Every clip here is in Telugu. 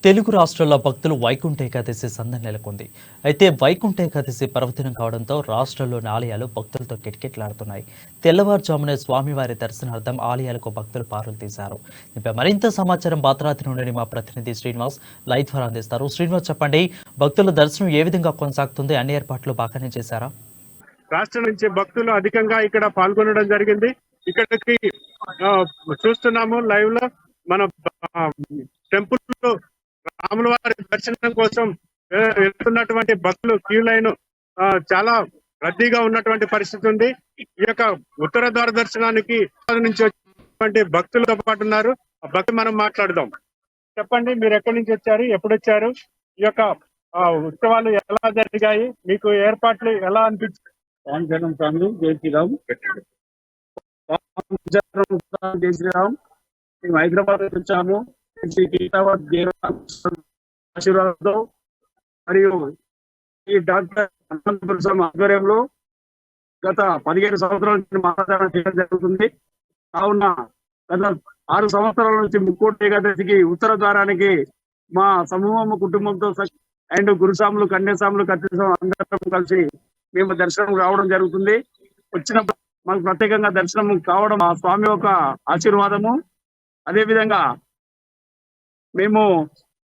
తెలుగు రాష్ట్రాల్లో భక్తులు వైకుంఠ ఏకాదశి సందడి నెలకొంది. అయితే వైకుంఠ ఏకాదశి పర్వదినం కావడంతో రాష్ట్రంలోని ఆలయాలు భక్తులతో కిటకిటలాడుతున్నాయి. తెల్లవారుజామునే స్వామివారి దర్శనార్థం ఆలయాలకు భక్తులు పారులు తీశారు. దీనిపై మరింత సమాచారం భద్రాద్రి నుండి మా ప్రతినిధి శ్రీనివాస్ లైవ్ ద్వారా అందిస్తారు. శ్రీనివాస్, చెప్పండి, భక్తుల దర్శనం ఏ విధంగా కొనసాగుతుంది? అన్ని ఏర్పాట్లు బాగానే చేశారా? రాష్ట్రం నుంచి భక్తులు అధికంగా ఇక్కడ పాల్గొనడం జరిగింది. ఇక్కడికి చూస్తున్నాము లైవ్ లో మన టెంపుల్ రాముల వారి దర్శనం కోసం వెళ్తున్నటువంటి భక్తులు క్యూ లైన్ చాలా రద్దీగా ఉన్నటువంటి పరిస్థితి ఉంది. ఈ యొక్క ఉత్తర ద్వార దర్శనానికి నుంచి వచ్చినటువంటి భక్తులతో పాటు ఉన్నారు. ఆ భక్తులు మనం మాట్లాడదాం. చెప్పండి, మీరు ఎక్కడి నుంచి వచ్చారు, ఎప్పుడు వచ్చారు, ఈ యొక్క ఉత్సవాలు ఎలా జరిగాయి, మీకు ఏర్పాట్లు ఎలా అనిపించాయి? స్వామి జై శ్రీరామ్. జై శ్రీరామ్. మేము హైదరాబాద్ వచ్చాము. ఆశీర్వాదంతో మరియు ఈ డాక్టర్ హనుమంతపుర స్వామి ఆధ్వర్యంలో గత 15 సంవత్సరాల నుంచి మాట్లాడడం చేయడం జరుగుతుంది. కావున గత 6 సంవత్సరాల నుంచి ముక్కోటి ఏకాదశికి ఉత్తర ద్వారానికి మా సమూహం కుటుంబంతో అండ్ గురుస్వాములు, కన్యాస్వాములు, కత్తిస్వాములు అందరం కలిసి మేము దర్శనం రావడం జరుగుతుంది. వచ్చిన మాకు ప్రత్యేకంగా దర్శనం కావడం ఆ స్వామి యొక్క ఆశీర్వాదము. అదే విధంగా మేము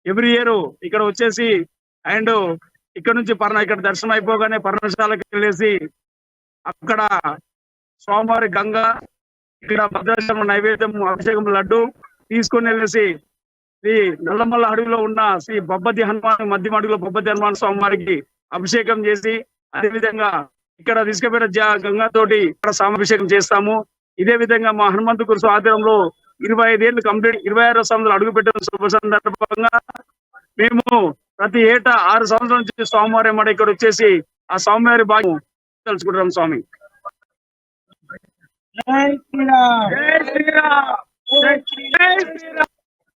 ఎవ్రీ ఇయర్ ఇక్కడ వచ్చేసి అండ్ ఇక్కడ నుంచి ఇక్కడ దర్శనం అయిపోగానే పర్ణశాలకు వెళ్ళేసి అక్కడ స్వామివారి గంగ, ఇక్కడ భద్రాచలం నైవేద్యం, అభిషేకం లడ్డు తీసుకొని వెళ్ళేసి శ్రీ నల్లమల్ల అడవిలో ఉన్న శ్రీ బొబ్బతి హనుమాన్ మధ్య అడుగులో బొబ్బతి హనుమాన్ స్వామివారికి అభిషేకం చేసి అదే విధంగా ఇక్కడ తీసుకుపోయిన గంగాతోటి ఇక్కడ సామాభిషేకం చేస్తాము. ఇదే విధంగా మా హనుమంతు గురు ఆధ్వర్యంలో 25 ఏళ్ళు కంప్లీట్ 26వ సంవత్సరాలు అడుగు పెట్టిన శుభ సందర్భంగా మేము ప్రతి ఏటా 6 సంవత్సరాల నుంచి స్వామివారి మాట ఇక్కడ వచ్చేసి ఆ స్వామివారి భాగ్యం తెలుసుకుంటాం. స్వామి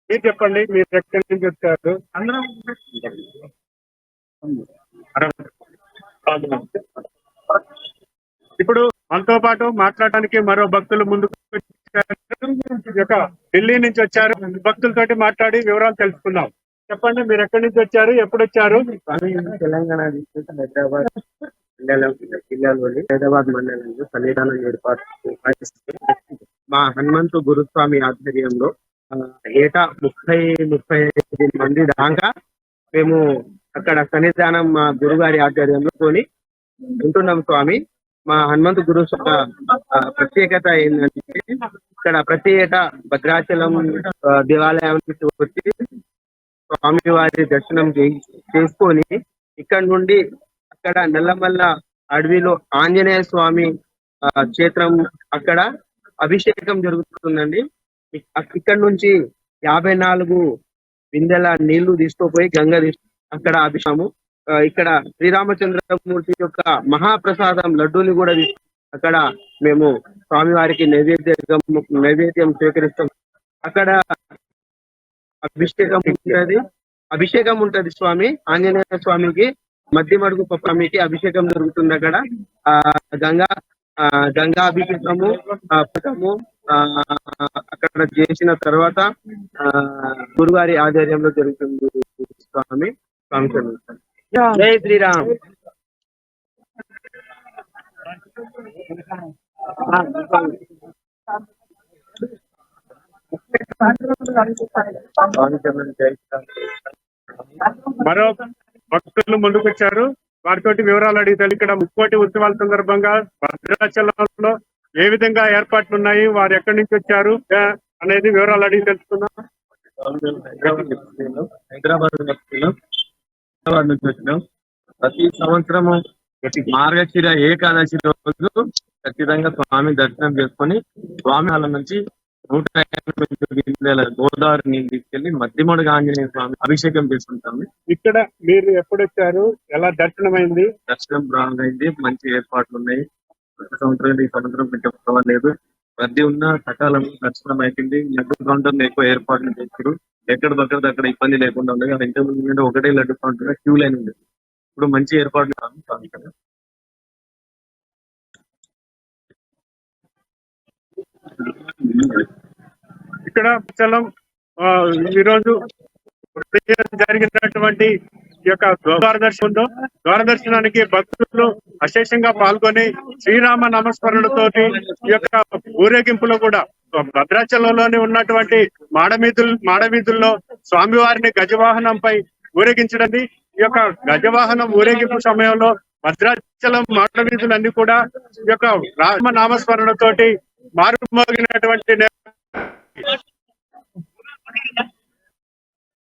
మీరు చెప్పండి, మీరు ఎక్కడి నుంచి వచ్చారు? అందరం ఇప్పుడు మనతో పాటు మాట్లాడడానికి మరో భక్తులు ముందుకు ఢిల్లీ నుంచి వచ్చారు. భక్తులతోటి మాట్లాడి వివరాలు తెలుసుకుందాం. చెప్పండి, మీరు ఎక్కడి నుంచి వచ్చారు, ఎప్పుడు వచ్చారు? తెలంగాణ హైదరాబాద్ జిల్లాలోని హైదరాబాద్ మండలంలో సన్నిధానం ఏర్పాటు మా హనుమంతు గురుస్వామి ఆధ్వర్యంలో ఏటా 30-35 మంది దాకా మేము అక్కడ సన్నిధానం మా గురుగారి ఆధ్వర్యంలో కొని ఉంటున్నాం. స్వామి మా హనుమంతు గురు ప్రత్యేకత ఏంటంటే ఇక్కడ ప్రతి ఏటా భద్రాచలం దేవాలయానికి వచ్చి స్వామి వారి దర్శనం చేసుకొని ఇక్కడ నుండి అక్కడ నల్లమల్ల అడవిలో ఆంజనేయ స్వామి క్షేత్రం అక్కడ అభిషేకం జరుగుతుందండి. ఇక్కడ నుంచి 54 బిందెల నీళ్లు తీసుకుపోయి గంగ అక్కడ అభిషేకము. ఇక్కడ శ్రీరామచంద్రమూర్తి యొక్క మహాప్రసాదం లడ్డూని కూడా అక్కడ మేము స్వామివారికి నైవేద్యం స్వీకరిస్తాం. అక్కడ అభిషేకం ఉంటది స్వామి ఆంజనేయ స్వామికి, మధ్యమడుగు స్వామికి అభిషేకం జరుగుతుంది. అక్కడ గంగాభిషేకము పథకము అక్కడ చేసిన తర్వాత గురువారి ఆధ్వర్యంలో జరుగుతుంది. స్వామి జై శ్రీరామ్. మరో భక్తులు ముందుకు వచ్చారు. వారితోటి వివరాలు అడిగితే ఇక్కడ ముక్కోటి ఉత్సవాల సందర్భంగా భద్రాచలంలో ఏ విధంగా ఏర్పాట్లు ఉన్నాయి, వారు ఎక్కడి నుంచి వచ్చారు అనేది వివరాలు అడిగి తెలుసుకుందాం. హైదరాబాద్ నుంచి వచ్చినాం. ప్రతి సంవత్సరము మార్గశిర ఏకాదశి రోజు ఖచ్చితంగా స్వామి దర్శనం చేసుకొని స్వామి వాళ్ళ నుంచి 150 బిందెల గోదావరి నీళ్ళు తీసుకెళ్లి మధ్యమడుగు ఆంజనేయ స్వామి అభిషేకం చేసుకుంటాము. ఇక్కడ మీరు ఎప్పుడు వచ్చారు, ఎలా దర్శనం అయింది? దర్శనం బాగుంది, మంచి ఏర్పాట్లు ఉన్నాయి. ప్రతి సంవత్సరం ఈ సంవత్సరం కొంచెం పర్వాలేదు, రద్దీ ఉన్న సకాలం దర్శనం అయిపోయింది. లడ్డు కౌంటర్ ఎక్కువ ఏర్పాట్లు చేశారు. ఎక్కడ అక్కడ ఇబ్బంది లేకుండా ఉండదు. ఇంతకుముందు ఒకటే లడ్డు కౌంటర్ క్యూ లైన్ ఉంది. ఇప్పుడు మంచి ఏర్పాట్లు ఇక్కడ చలం ఈరోజు జరిగినటువంటి ఈ యొక్క ద్వారదర్శనం ఉందో ద్వారదర్శనానికి భక్తులు అశేషంగా పాల్గొని శ్రీరామ నామస్మరణతోటి ఈ యొక్క ఊరేగింపులో కూడా భద్రాచలంలోని ఉన్నటువంటి మాడవీధుల్లో స్వామివారిని గజవాహనంపై ఊరేగించడం. ఈ యొక్క గజవాహనం ఊరేగింపు సమయంలో భద్రాచలం మాడవీధులన్నీ కూడా ఈ యొక్క రామ నామస్మరణతోటి మారుమోగినటువంటి